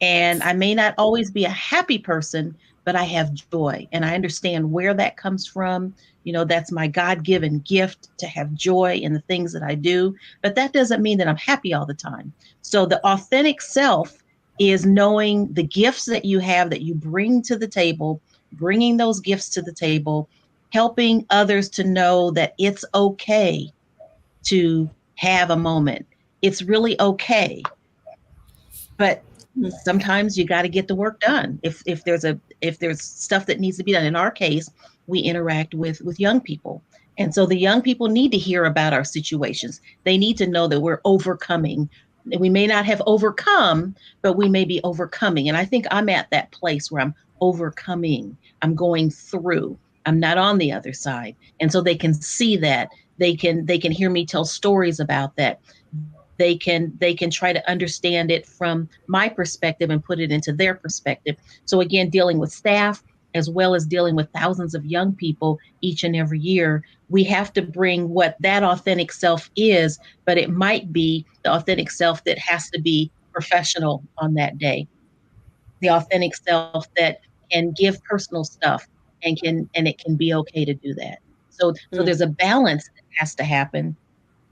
and I may not always be a happy person, but I have joy and I understand where that comes from. That's my God-given gift to have joy in the things that I do, but that doesn't mean that I'm happy all the time. So the authentic self is knowing the gifts that you have that you bring to the table, bringing those gifts to the table, helping others to know that it's okay to have a moment. It's really okay. But sometimes you got to get the work done. If there's stuff that needs to be done. In our case, we interact with young people. And so the young people need to hear about our situations. They need to know that we're overcoming. We may not have overcome, but we may be overcoming. And I think I'm at that place where I'm overcoming. I'm going through. I'm not on the other side. And so they can see that. They can hear me tell stories about that. They can try to understand it from my perspective and put it into their perspective. So again, dealing with staff as well as dealing with thousands of young people each and every year, we have to bring what that authentic self is, but it might be the authentic self that has to be professional on that day. The authentic self that can give personal stuff and it can be okay to do that. So there's a balance that has to happen.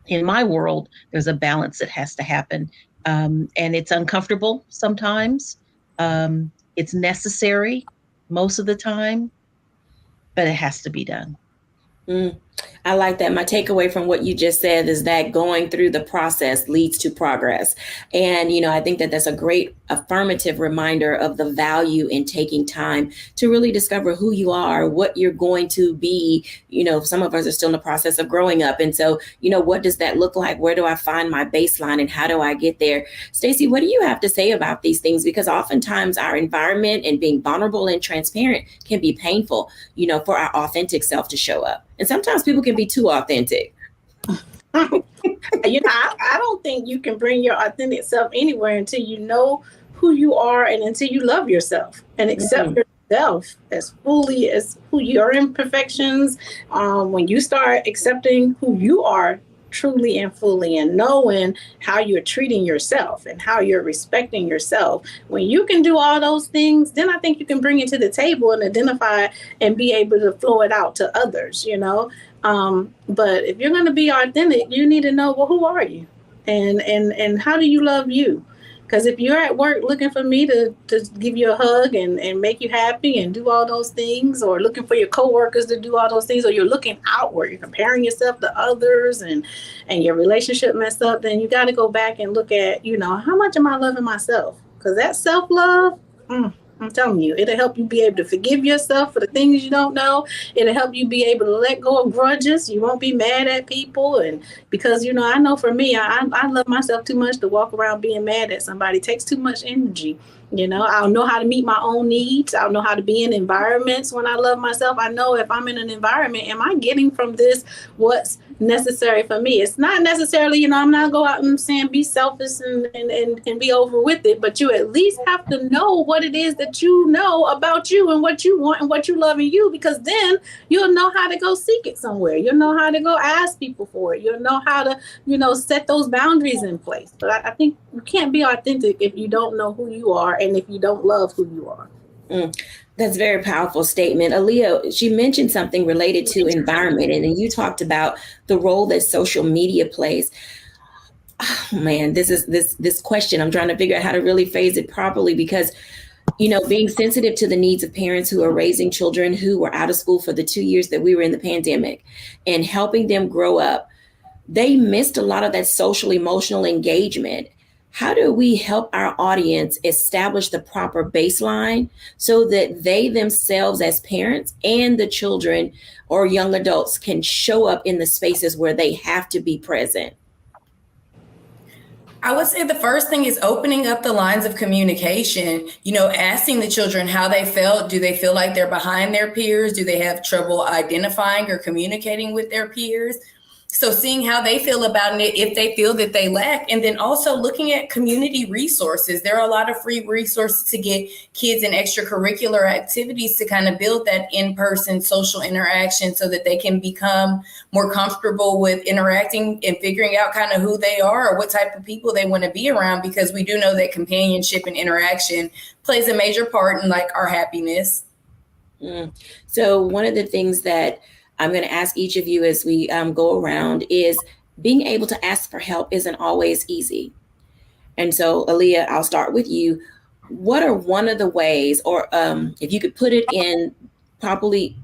In my world, there's a balance that has to happen. And it's uncomfortable sometimes. It's necessary most of the time, but it has to be done. I like that. My takeaway from what you just said is that going through the process leads to progress. And, I think that that's a great affirmative reminder of the value in taking time to really discover who you are, what you're going to be. Some of us are still in the process of growing up. And so, what does that look like? Where do I find my baseline and how do I get there? Stacey, what do you have to say about these things? Because oftentimes our environment and being vulnerable and transparent can be painful, for our authentic self to show up. And sometimes people can be too authentic. I don't think you can bring your authentic self anywhere until you know who you are and until you love yourself and accept yourself as fully as who your imperfections. When you start accepting who you are truly and fully and knowing how you're treating yourself and how you're respecting yourself, when you can do all those things, then I think you can bring it to the table and identify and be able to flow it out to others, but if you're going to be authentic, you need to know, well, who are you and how do you love you? Because if you're at work looking for me to give you a hug and make you happy and do all those things, or looking for your coworkers to do all those things, or you're looking outward, you're comparing yourself to others and your relationship messed up, then you got to go back and look at, how much am I loving myself? Because that self-love, I'm telling you, it'll help you be able to forgive yourself for the things you don't know. It'll help you be able to let go of grudges. You won't be mad at people. And because, I know for me, I love myself too much to walk around being mad at somebody. It takes too much energy. I'll know how to meet my own needs. I'll know how to be in environments when I love myself. I know if I'm in an environment, am I getting from this what's necessary for me? It's not necessarily, I'm not go out and saying be selfish and be over with it, but you at least have to know what it is that you know about you and what you want and what you love in you, because then you'll know how to go seek it somewhere. You'll know how to go ask people for it. You'll know how to, set those boundaries in place. But I think you can't be authentic if you don't know who you are and if you don't love who you are. That's a very powerful statement. Aaliyah, she mentioned something related to environment, and then you talked about the role that social media plays. Oh, man, this question, I'm trying to figure out how to really phrase it properly, because, being sensitive to the needs of parents who are raising children who were out of school for the 2 years that we were in the pandemic and helping them grow up, they missed a lot of that social emotional engagement. How do we help our audience establish the proper baseline so that they themselves as parents and the children or young adults can show up in the spaces where they have to be present? I would say the first thing is opening up the lines of communication, asking the children how they felt. Do they feel like they're behind their peers? Do they have trouble identifying or communicating with their peers? So seeing how they feel about it, if they feel that they lack, and then also looking at community resources. There are a lot of free resources to get kids in extracurricular activities to kind of build that in-person social interaction so that they can become more comfortable with interacting and figuring out kind of who they are or what type of people they want to be around, because we do know that companionship and interaction plays a major part in our happiness. So one of the things that I'm going to ask each of you as we go around is being able to ask for help isn't always easy. And so, Aaliyah, I'll start with you. What are one of the ways, or if you could put it in properly,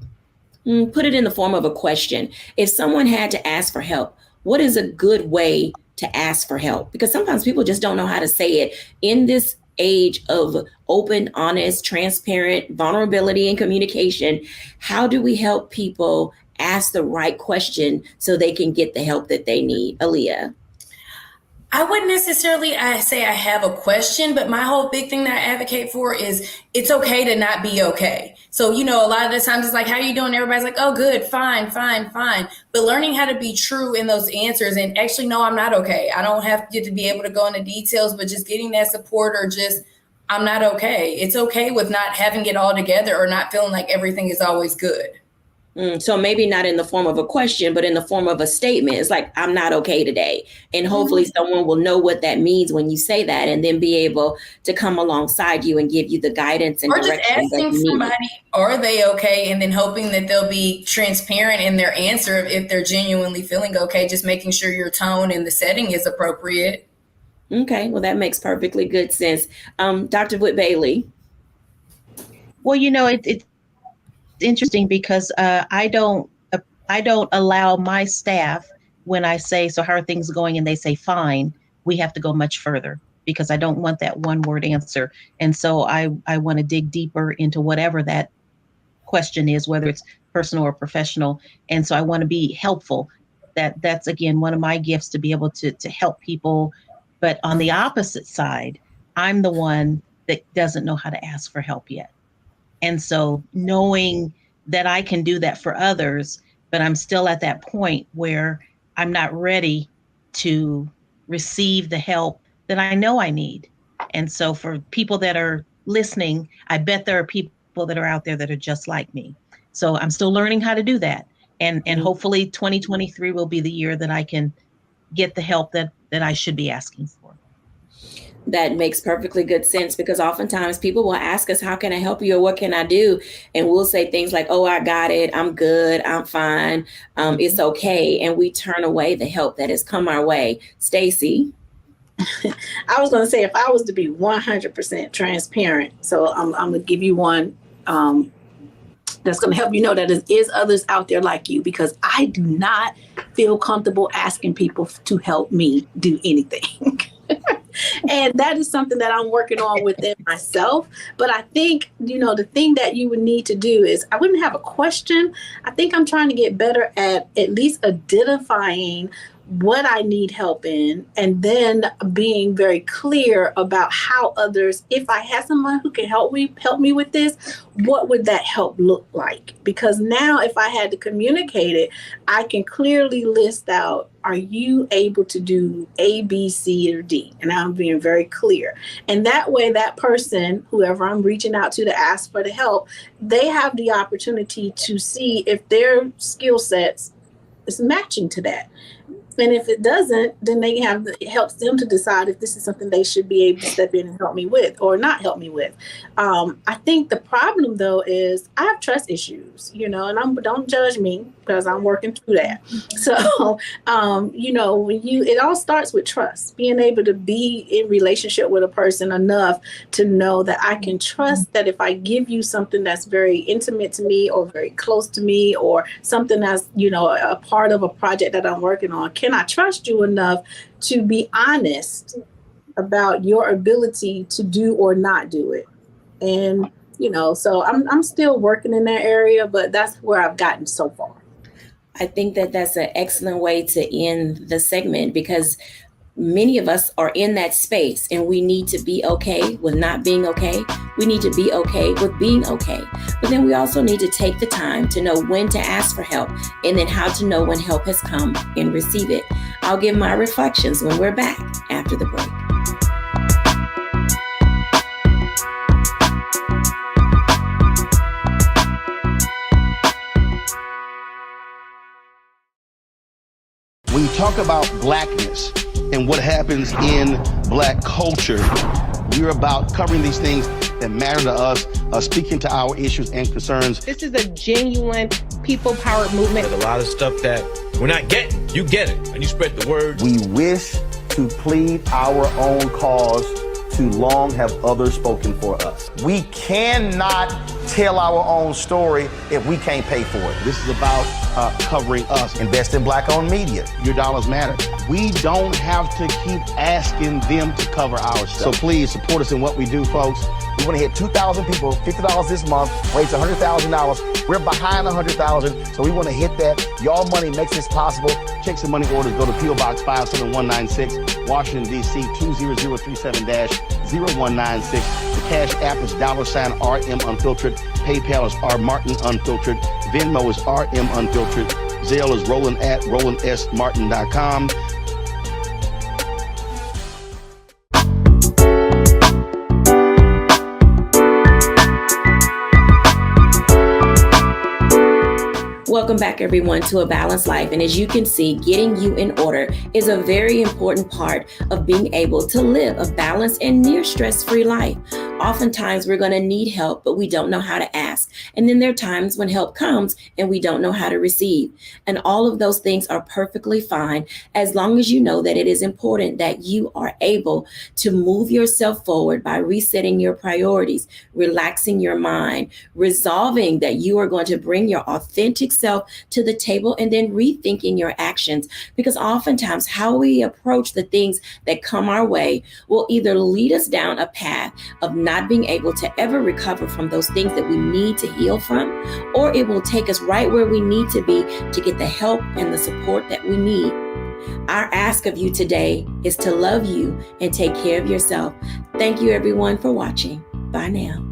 put it in the form of a question. If someone had to ask for help, what is a good way to ask for help? Because sometimes people just don't know how to say it. In this age of open, honest, transparent vulnerability and communication, how do we help people ask the right question so they can get the help that they need? Aaliyah. I wouldn't necessarily say I have a question, but my whole big thing that I advocate for is it's okay to not be okay. So, a lot of the times it's like, how are you doing? Everybody's like, oh, good, fine. But learning how to be true in those answers and actually, no, I'm not okay. I don't have to be able to go into details, but just getting that support or just, I'm not okay. It's okay with not having it all together or not feeling like everything is always good. So maybe not in the form of a question, but in the form of a statement. It's like, I'm not okay today. And hopefully someone will know what that means when you say that and then be able to come alongside you and give you the guidance and direction. Or just asking somebody, are they okay? And then hoping that they'll be transparent in their answer if they're genuinely feeling okay, just making sure your tone and the setting is appropriate. Okay, well, that makes perfectly good sense. Dr. Wood-Bailey. Well, it's interesting because I don't allow my staff, when I say, so how are things going? And they say, fine, we have to go much further because I don't want that one word answer. And so I want to dig deeper into whatever that question is, whether it's personal or professional. And so I want to be helpful. That's, again, one of my gifts, to be able to help people. But on the opposite side, I'm the one that doesn't know how to ask for help yet. And so knowing that I can do that for others, but I'm still at that point where I'm not ready to receive the help that I know I need. And so for people that are listening, I bet there are people that are out there that are just like me. So I'm still learning how to do that. And hopefully 2023 will be the year that I can get the help that I should be asking for. That makes perfectly good sense, because oftentimes people will ask us, how can I help you, or what can I do? And we'll say things like, oh, I got it. I'm good. I'm fine. It's okay. And we turn away the help that has come our way. Stacey. I was going to say, if I was to be 100% transparent, so I'm going to give you one that's going to help you know that there is others out there like you, because I do not feel comfortable asking people to help me do anything. And that is something that I'm working on within myself. But I think, the thing that you would need to do is, I wouldn't have a question. I think I'm trying to get better at least identifying what I need help in, and then being very clear about how others, if I had someone who can help me with this, what would that help look like? Because now if I had to communicate it, I can clearly list out, are you able to do A, B, C, or D? And I'm being very clear. And that way, that person, whoever I'm reaching out to ask for the help, they have the opportunity to see if their skill sets is matching to that. And if it doesn't, then it helps them to decide if this is something they should be able to step in and help me with or not help me with. I think the problem, though, is I have trust issues, and don't judge me because I'm working through that. So, it all starts with trust, being able to be in relationship with a person enough to know that I can trust that if I give you something that's very intimate to me or very close to me, or something that's, a part of a project that I'm working on, can I trust you enough to be honest about your ability to do or not do it? And, so I'm still working in that area, but that's where I've gotten so far. I think that that's an excellent way to end the segment, because many of us are in that space and we need to be okay with not being okay. We need to be okay with being okay. But then we also need to take the time to know when to ask for help, and then how to know when help has come and receive it. I'll give my reflections when we're back after the break. When you talk about blackness and what happens in Black culture, we're about covering these things that matter to us, speaking to our issues and concerns. This is a genuine people-powered movement. There's a lot of stuff that we're not getting. You get it, and you spread the word. We wish to plead our own cause. Too long have others spoken for us. We cannot tell our own story if we can't pay for it. This is about covering us. Invest in Black-owned media. Your dollars matter. We don't have to keep asking them to cover our stuff. So please support us in what we do, folks. We want to hit 2,000 people, $50 this month, raise $100,000. We're behind $100,000, so we want to hit that. Y'all money makes this possible. Checks and money orders go to P.O. Box 57196, Washington, D.C. 20037-0196. The Cash App is $RM Unfiltered. PayPal is R Martin Unfiltered. Venmo is RM Unfiltered. Zelle is Roland at RolandSMartin.com. Welcome back, everyone, to A Balanced Life. And as you can see, getting you in order is a very important part of being able to live a balanced and near stress-free life. Oftentimes, we're going to need help, but we don't know how to ask. And then there are times when help comes and we don't know how to receive. And all of those things are perfectly fine as long as you know that it is important that you are able to move yourself forward by resetting your priorities, relaxing your mind, resolving that you are going to bring your authentic self to the table, and then rethinking your actions. Because oftentimes how we approach the things that come our way will either lead us down a path of not being able to ever recover from those things that we need to heal from, or it will take us right where we need to be to get the help and the support that we need. Our ask of you today is to love you and take care of yourself. Thank you, everyone, for watching. Bye now.